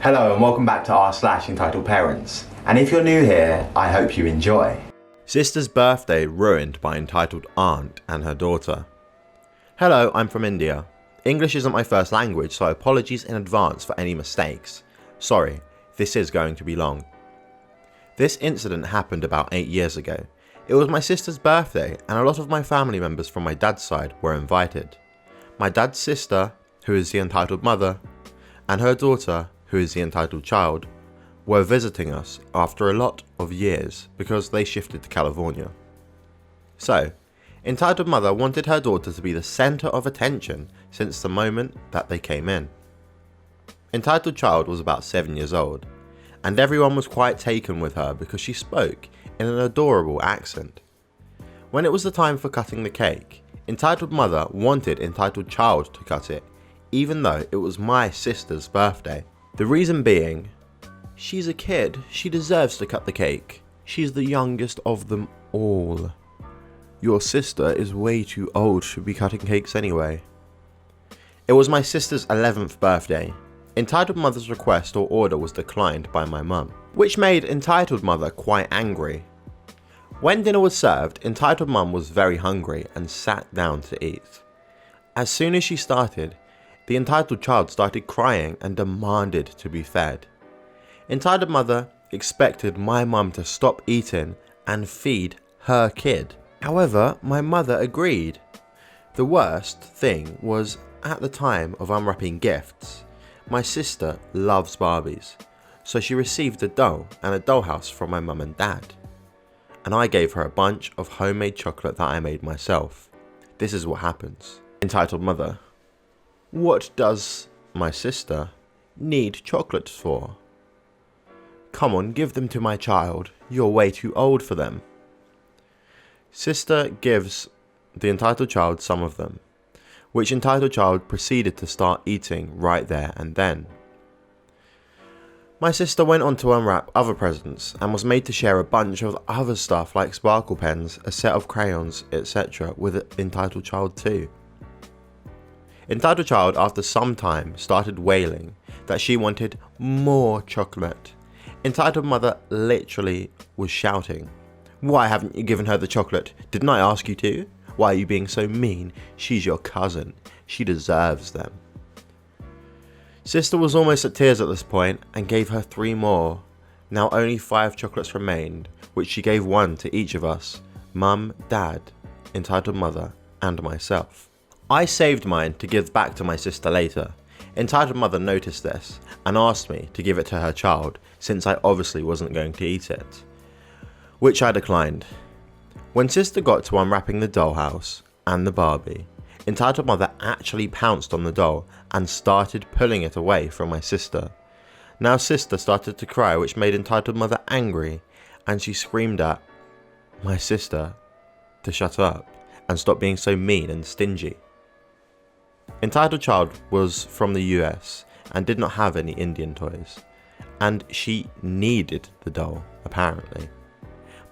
Hello and welcome back to r/entitledparents. And if you're new here, I hope you enjoy. Sister's birthday ruined by entitled aunt and her daughter. Hello, I'm from India. English isn't my first language, so apologies in advance for any mistakes. Sorry, this is going to be long. This incident happened about 8 years ago. It was my sister's birthday and a lot of my family members from my dad's side were invited. My dad's sister, who is the entitled mother, and her daughter, who is the entitled child, were visiting us after a lot of years because they shifted to California. So, entitled mother wanted her daughter to be the centre of attention since the moment that they came in. Entitled child was about 7 years old, and everyone was quite taken with her because she spoke in an adorable accent. When it was the time for cutting the cake, entitled mother wanted entitled child to cut it, even though it was my sister's birthday. The reason being, she's a kid, she deserves to cut the cake. She's the youngest of them all. Your sister is way too old to be cutting cakes anyway. It was my sister's 11th birthday. Entitled mother's request or order was declined by my mum, which made entitled mother quite angry. When dinner was served, entitled mum was very hungry and sat down to eat. As soon as she started, the entitled child started crying and demanded to be fed. Entitled mother expected my mum to stop eating and feed her kid. However, my mother agreed. The worst thing was, at the time of unwrapping gifts, my sister loves Barbies, so she received a doll and a dollhouse from my mum and dad. And I gave her a bunch of homemade chocolate that I made myself. This is what happens. Entitled mother: what does my sister need chocolates for? Come on, give them to my child. You're way too old for them. Sister gives the entitled child some of them, which entitled child proceeded to start eating right there and then. My sister went on to unwrap other presents and was made to share a bunch of other stuff like sparkle pens, a set of crayons, etc. with entitled child too. Entitled child, after some time, started wailing that she wanted more chocolate. Entitled mother literally was shouting, "Why haven't you given her the chocolate? Didn't I ask you to? Why are you being so mean? She's your cousin. She deserves them." Sister was almost at tears at this point and gave her 3 more. Now only 5 chocolates remained, which she gave 1 to each of us: mum, dad, entitled mother, and myself. I saved mine to give back to my sister later. Entitled mother noticed this and asked me to give it to her child since I obviously wasn't going to eat it, which I declined. When sister got to unwrapping the dollhouse and the Barbie, entitled mother actually pounced on the doll and started pulling it away from my sister. Now sister started to cry, which made entitled mother angry, and she screamed at my sister to shut up and stop being so mean and stingy. Entitled child was from the US and did not have any Indian toys, and she needed the doll, apparently.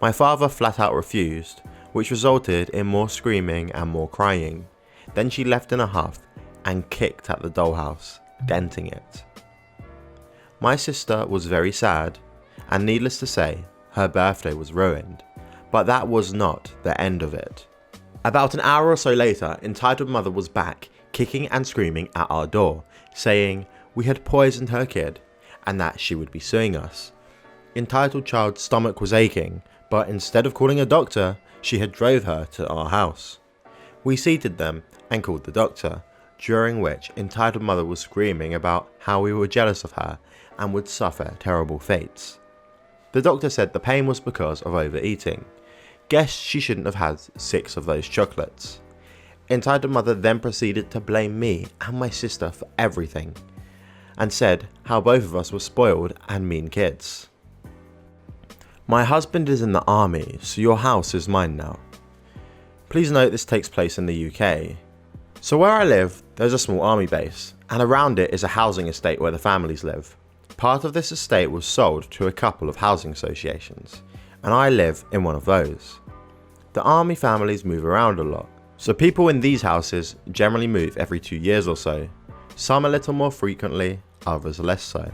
My father flat out refused, which resulted in more screaming and more crying. Then she left in a huff and kicked at the dollhouse, denting it. My sister was very sad, and needless to say, her birthday was ruined, but that was not the end of it. About an hour or so later, entitled mother was back, kicking and screaming at our door, saying we had poisoned her kid and that she would be suing us. Entitled child's stomach was aching, but instead of calling a doctor, she had drove her to our house. We seated them and called the doctor, during which entitled mother was screaming about how we were jealous of her and would suffer terrible fates. The doctor said the pain was because of overeating. Guess she shouldn't have had 6 of those chocolates. Entitled mother then proceeded to blame me and my sister for everything, and said how both of us were spoiled and mean kids. My husband is in the army, so your house is mine now. Please note this takes place in the UK. So where I live, there's a small army base, and around it is a housing estate where the families live. Part of this estate was sold to a couple of housing associations, and I live in one of those. The army families move around a lot, so people in these houses generally move every 2 years or so, some a little more frequently, others less so.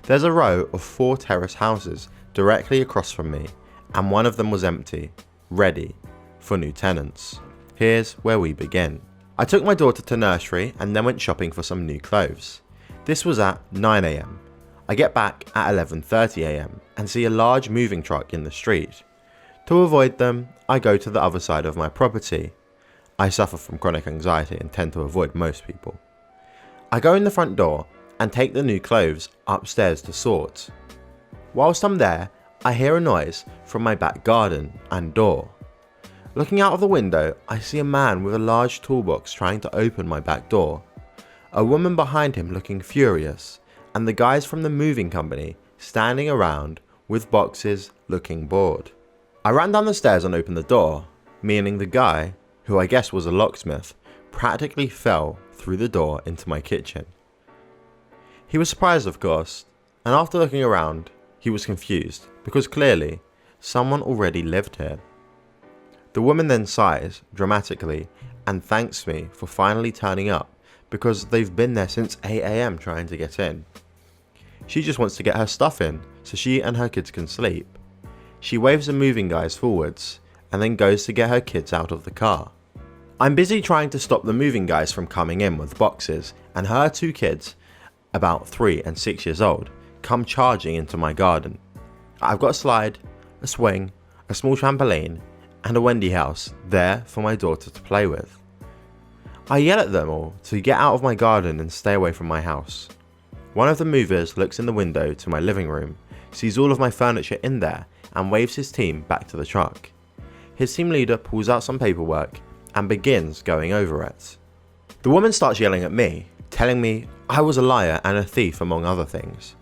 There's a row of 4 terrace houses directly across from me, and one of them was empty, ready for new tenants. Here's where we begin. I took my daughter to nursery and then went shopping for some new clothes. This was at 9 AM. I get back at 11:30 AM and see a large moving truck in the street. To avoid them, I go to the other side of my property. I suffer from chronic anxiety and tend to avoid most people. I go in the front door and take the new clothes upstairs to sort. Whilst I'm there, I hear a noise from my back garden and door. Looking out of the window, I see a man with a large toolbox trying to open my back door. A woman behind him looking furious, and the guys from the moving company standing around with boxes looking bored. I ran down the stairs and opened the door, meaning the guy, who I guess was a locksmith, practically fell through the door into my kitchen. He was surprised, of course, and after looking around, he was confused because clearly someone already lived here. The woman then sighs dramatically and thanks me for finally turning up because they've been there since 8 AM trying to get in. She just wants to get her stuff in so she and her kids can sleep. She waves the moving guys forwards and then goes to get her kids out of the car. I'm busy trying to stop the moving guys from coming in with boxes, and her 2 kids, about 3 and 6 years old, come charging into my garden. I've got a slide, a swing, a small trampoline, and a Wendy house there for my daughter to play with. I yell at them all to get out of my garden and stay away from my house. One of the movers looks in the window to my living room, sees all of my furniture in there, and waves his team back to the truck. His team leader pulls out some paperwork and begins going over it. The woman starts yelling at me, telling me I was a liar and a thief among other things.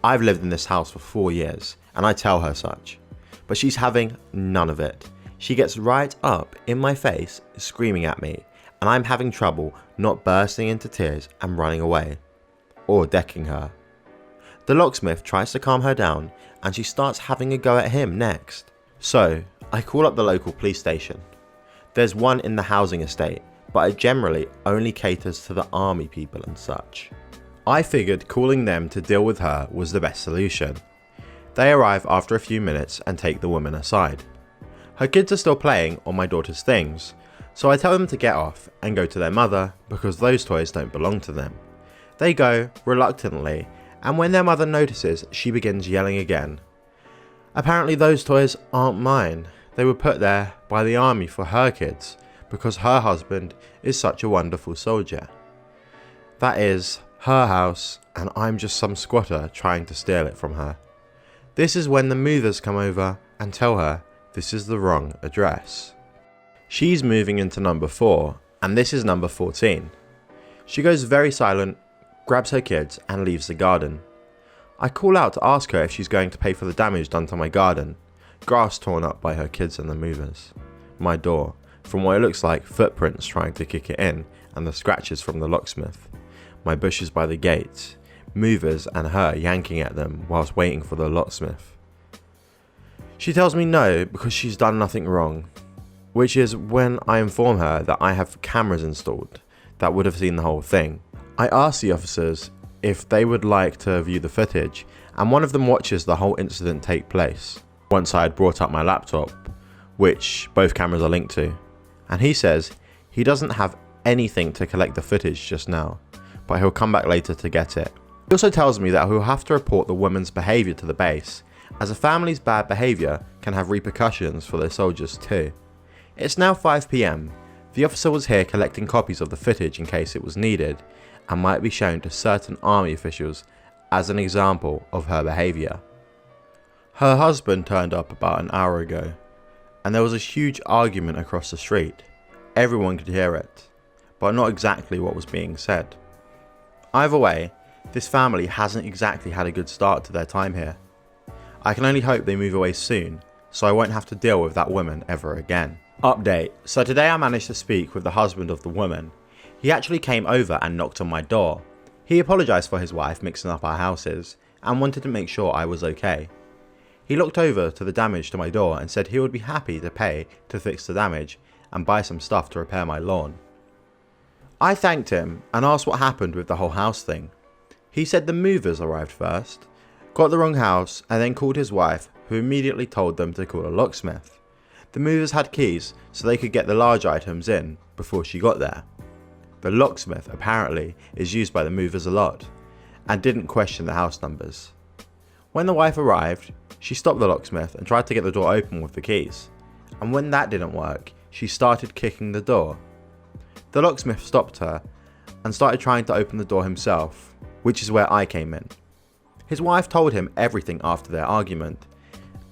I've lived in this house for 4 years and I tell her such, but she's having none of it. She gets right up in my face screaming at me, and I'm having trouble not bursting into tears and running away, or decking her. The locksmith tries to calm her down and she starts having a go at him next. So I call up the local police station. There's one in the housing estate, but it generally only caters to the army people and such. I figured calling them to deal with her was the best solution. They arrive after a few minutes and take the woman aside. Her kids are still playing on my daughter's things, so I tell them to get off and go to their mother because those toys don't belong to them. They go reluctantly, and when their mother notices, she begins yelling again. Apparently those toys aren't mine. They were put there by the army for her kids because her husband is such a wonderful soldier. That is her house and I'm just some squatter trying to steal it from her. This is when the movers come over and tell her this is the wrong address. She's moving into number 4 and this is number 14. She goes very silent, grabs her kids and leaves the garden. I call out to ask her if she's going to pay for the damage done to my garden. Grass torn up by her kids and the movers. My door, from what it looks like footprints trying to kick it in, and the scratches from the locksmith. My bushes by the gate, movers and her yanking at them whilst waiting for the locksmith. She tells me no because she's done nothing wrong, which is when I inform her that I have cameras installed that would have seen the whole thing. I ask the officers if they would like to view the footage, and one of them watches the whole incident take place. Once I had brought up my laptop, which both cameras are linked to, and he says he doesn't have anything to collect the footage just now, but he'll come back later to get it. He also tells me that he'll have to report the woman's behaviour to the base, as a family's bad behaviour can have repercussions for their soldiers too. It's now 5 PM. The officer was here collecting copies of the footage in case it was needed, and might be shown to certain army officials as an example of her behaviour. Her husband turned up about an hour ago, and there was a huge argument across the street. Everyone could hear it, but not exactly what was being said. Either way, this family hasn't exactly had a good start to their time here. I can only hope they move away soon, so I won't have to deal with that woman ever again. Update. So today I managed to speak with the husband of the woman. He actually came over and knocked on my door. He apologised for his wife mixing up our houses, and wanted to make sure I was okay. He looked over to the damage to my door and said he would be happy to pay to fix the damage and buy some stuff to repair my lawn. I thanked him and asked what happened with the whole house thing. He said the movers arrived first, got the wrong house, and then called his wife, who immediately told them to call a locksmith. The movers had keys, so they could get the large items in before she got there. The locksmith apparently is used by the movers a lot, and didn't question the house numbers. When the wife arrived, she stopped the locksmith and tried to get the door open with the keys, and when that didn't work, she started kicking the door. The locksmith stopped her and started trying to open the door himself, which is where I came in. His wife told him everything after their argument,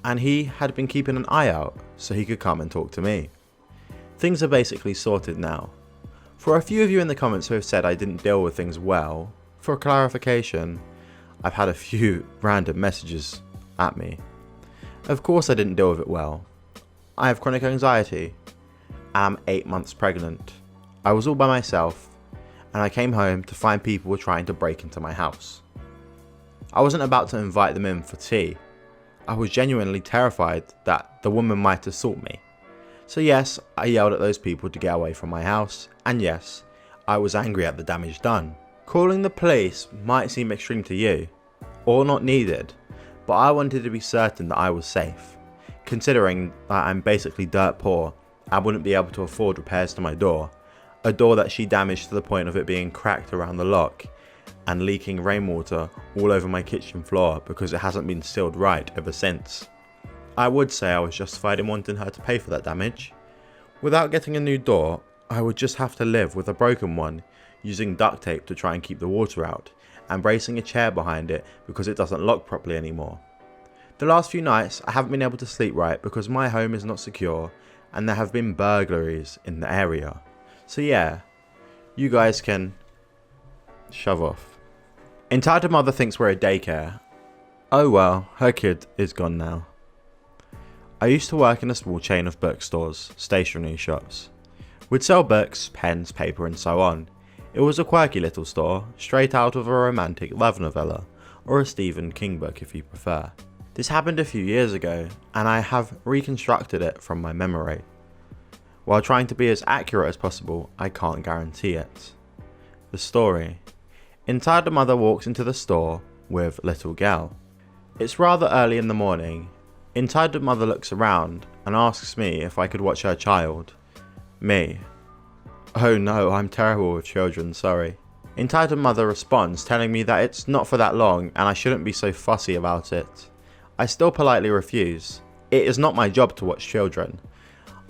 and he had been keeping an eye out so he could come and talk to me. Things are basically sorted now. For a few of you in the comments who have said I didn't deal with things well, for clarification, I've had a few random messages at me. Of course I didn't deal with it well. I have chronic anxiety. I'm 8 months pregnant. I was all by myself, and I came home to find people were trying to break into my house. I wasn't about to invite them in for tea. I was genuinely terrified that the woman might assault me. So yes, I yelled at those people to get away from my house, and yes, I was angry at the damage done. Calling the police might seem extreme to you, or not needed, but I wanted to be certain that I was safe, considering that I'm basically dirt poor and wouldn't be able to afford repairs to my door, a door that she damaged to the point of it being cracked around the lock and leaking rainwater all over my kitchen floor because it hasn't been sealed right ever since. I would say I was justified in wanting her to pay for that damage. Without getting a new door, I would just have to live with a broken one, using duct tape to try and keep the water out, and bracing a chair behind it because it doesn't lock properly anymore. The last few nights I haven't been able to sleep right because my home is not secure and there have been burglaries in the area. So yeah, you guys can shove off. Entitled mother thinks we're a daycare. Oh well, her kid is gone now. I used to work in a small chain of bookstores, stationery shops. We'd sell books, pens, paper and so on. It was a quirky little store, straight out of a romantic love novella, or a Stephen King book if you prefer. This happened a few years ago, and I have reconstructed it from my memory. While trying to be as accurate as possible, I can't guarantee it. The story. Entitled mother walks into the store with little girl. It's rather early in the morning. Entitled mother looks around and asks me if I could watch her child. Me. Oh no, I'm terrible with children, sorry. Entitled mother responds telling me that it's not for that long and I shouldn't be so fussy about it. I still politely refuse. It is not my job to watch children.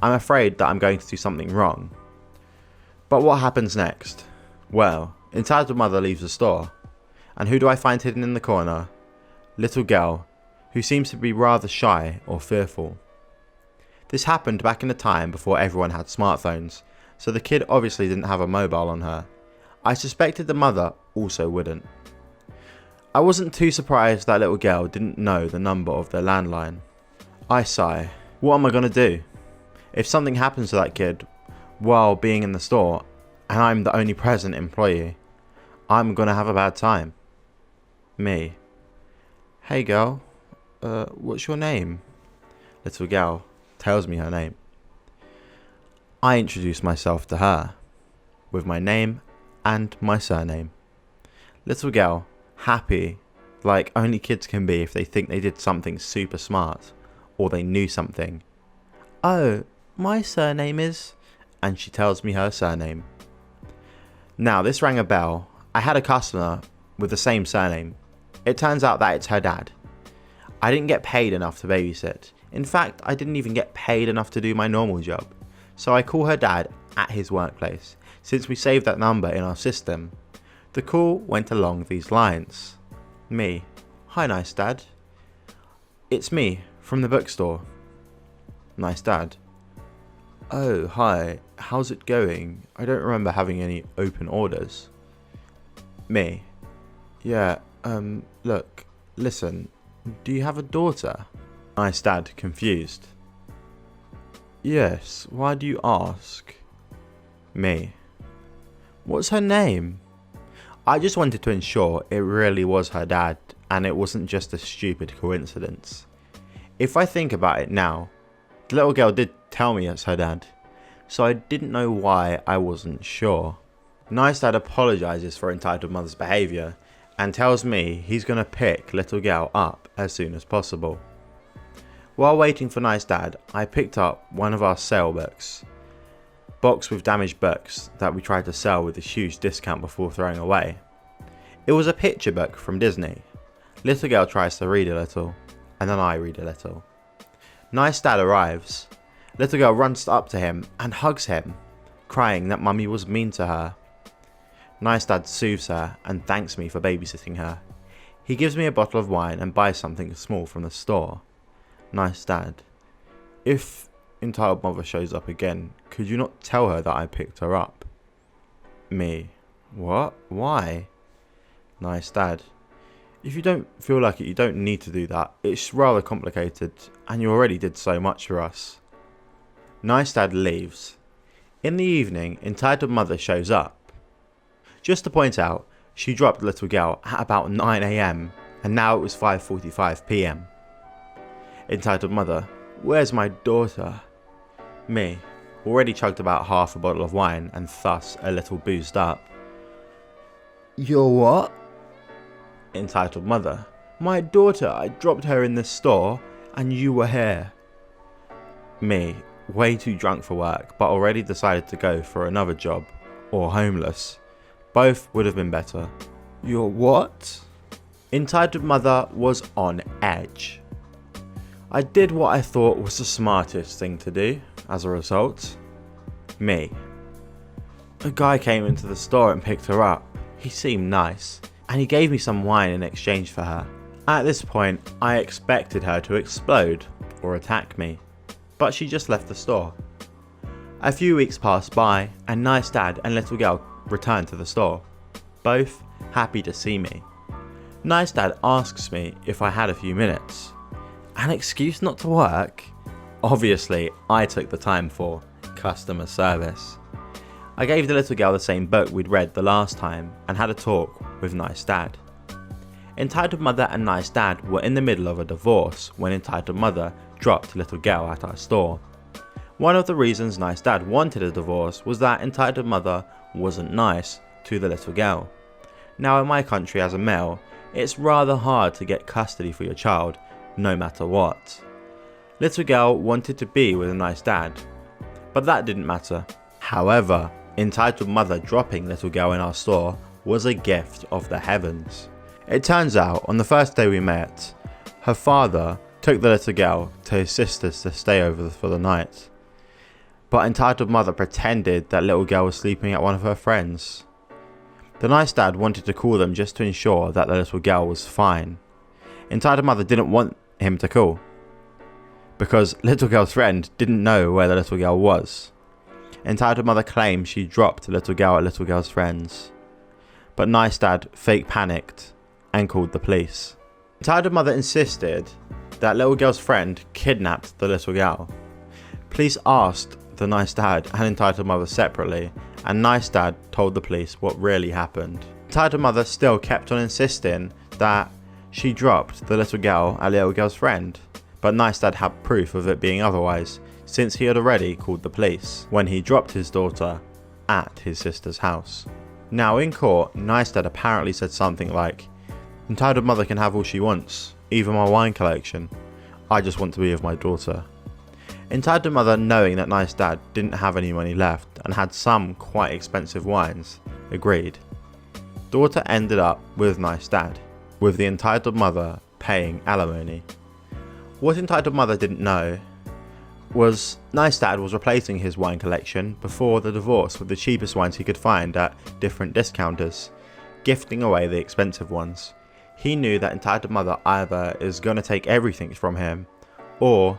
I'm afraid that I'm going to do something wrong. But what happens next? Well, Entitled mother leaves the store. And who do I find hidden in the corner? Little girl, who seems to be rather shy or fearful. This happened back in the time before everyone had smartphones, so the kid obviously didn't have a mobile on her. I suspected the mother also wouldn't. I wasn't too surprised that little girl didn't know the number of their landline. I sigh. What am I gonna do? If something happens to that kid while being in the store, and I'm the only present employee, I'm gonna have a bad time. Me. Hey girl, what's your name? Little girl tells me her name. I introduce myself to her, with my name and my surname. Little girl, happy, like only kids can be if they think they did something super smart, or they knew something. Oh, my surname is... And she tells me her surname. Now this rang a bell. I had a customer with the same surname. It turns out that it's her dad. I didn't get paid enough to babysit. In fact, I didn't even get paid enough to do my normal job. So I call her dad at his workplace, since we saved that number in our system. The call went along these lines. Me. Hi, nice dad. It's me, from the bookstore. Nice dad. Oh, hi. How's it going? I don't remember having any open orders. Me. Yeah, look, listen. Do you have a daughter? Nice dad, confused. Yes, why do you ask? Me. What's her name? I just wanted to ensure it really was her dad and it wasn't just a stupid coincidence. If I think about it now, the little girl did tell me it's her dad, so I didn't know why I wasn't sure. Nice dad apologises for entitled mother's behaviour and tells me he's gonna pick little girl up as soon as possible. While waiting for Nice Dad, I picked up one of our sale books. Box with damaged books that we tried to sell with a huge discount before throwing away. It was a picture book from Disney. Little girl tries to read a little, and then I read a little. Nice Dad arrives. Little girl runs up to him and hugs him, crying that Mummy was mean to her. Nice Dad soothes her and thanks me for babysitting her. He gives me a bottle of wine and buys something small from the store. Nice Dad, if entitled mother shows up again, could you not tell her that I picked her up? Me, what? Why? Nice Dad, if you don't feel like it, you don't need to do that. It's rather complicated, and you already did so much for us. Nice Dad leaves. In the evening, entitled mother shows up. Just to point out, she dropped little girl at about 9 AM, and now it was 5:45 PM. Entitled mother, where's my daughter? Me, already chugged about half a bottle of wine and thus a little boozed up. You're what? Entitled mother, my daughter, I dropped her in the store and you were here. Me, way too drunk for work but already decided to go for another job, or homeless. Both would have been better. You're what? Entitled mother was on edge. I did what I thought was the smartest thing to do as a result. Me. A guy came into the store and picked her up. He seemed nice, and he gave me some wine in exchange for her. At this point, I expected her to explode or attack me, but she just left the store. A few weeks passed by, and Nice Dad and little girl returned to the store, both happy to see me. Nice Dad asks me if I had a few minutes. An excuse not to work? Obviously, I took the time for customer service. I gave the little girl the same book we'd read the last time and had a talk with Nice Dad. Entitled mother and Nice Dad were in the middle of a divorce when entitled mother dropped little girl at our store. One of the reasons Nice Dad wanted a divorce was that entitled mother wasn't nice to the little girl. Now in my country as a male, it's rather hard to get custody for your child, no matter what. Little girl wanted to be with a Nice Dad, but that didn't matter. However, entitled mother dropping little girl in our store was a gift of the heavens. It turns out, on the first day we met, her father took the little girl to his sister's to stay over for the night. But entitled mother pretended that little girl was sleeping at one of her friends. The Nice Dad wanted to call them just to ensure that the little girl was fine. Entitled mother didn't want him to call, because little girl's friend didn't know where the little girl was. Entitled mother claimed she dropped the little girl at little girl's friends, but Nice Dad fake panicked and called the police. Entitled mother insisted that little girl's friend kidnapped the little girl. Police asked the Nice Dad and entitled mother separately, and Nice Dad told the police what really happened. Entitled mother still kept on insisting that she dropped the little girl at little girl's friend, but Nice Dad had proof of it being otherwise, since he had already called the police when he dropped his daughter at his sister's house. Now in court, Nice Dad apparently said something like, entitled mother can have all she wants, even my wine collection. I just want to be with my daughter. Entitled mother, knowing that Nice Dad didn't have any money left and had some quite expensive wines, agreed. Daughter ended up with Nice Dad, with the entitled mother paying alimony. What entitled mother didn't know was Nice Dad was replacing his wine collection before the divorce with the cheapest wines he could find at different discounters, gifting away the expensive ones. He knew that entitled mother either is going to take everything from him or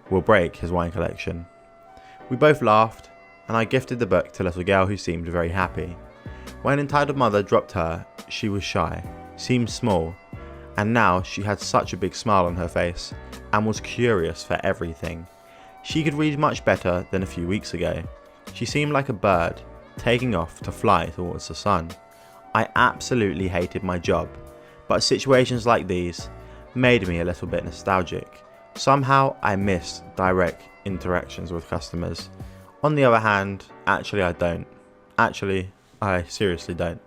will break his wine collection. We both laughed, and I gifted the book to little girl, who seemed very happy. When entitled mother dropped her, she was shy, seemed small, and now she had such a big smile on her face and was curious for everything. She could read much better than a few weeks ago. She seemed like a bird, taking off to fly towards the sun. I absolutely hated my job, but situations like these made me a little bit nostalgic. Somehow I miss direct interactions with customers. On the other hand, actually I don't. Actually, I seriously don't.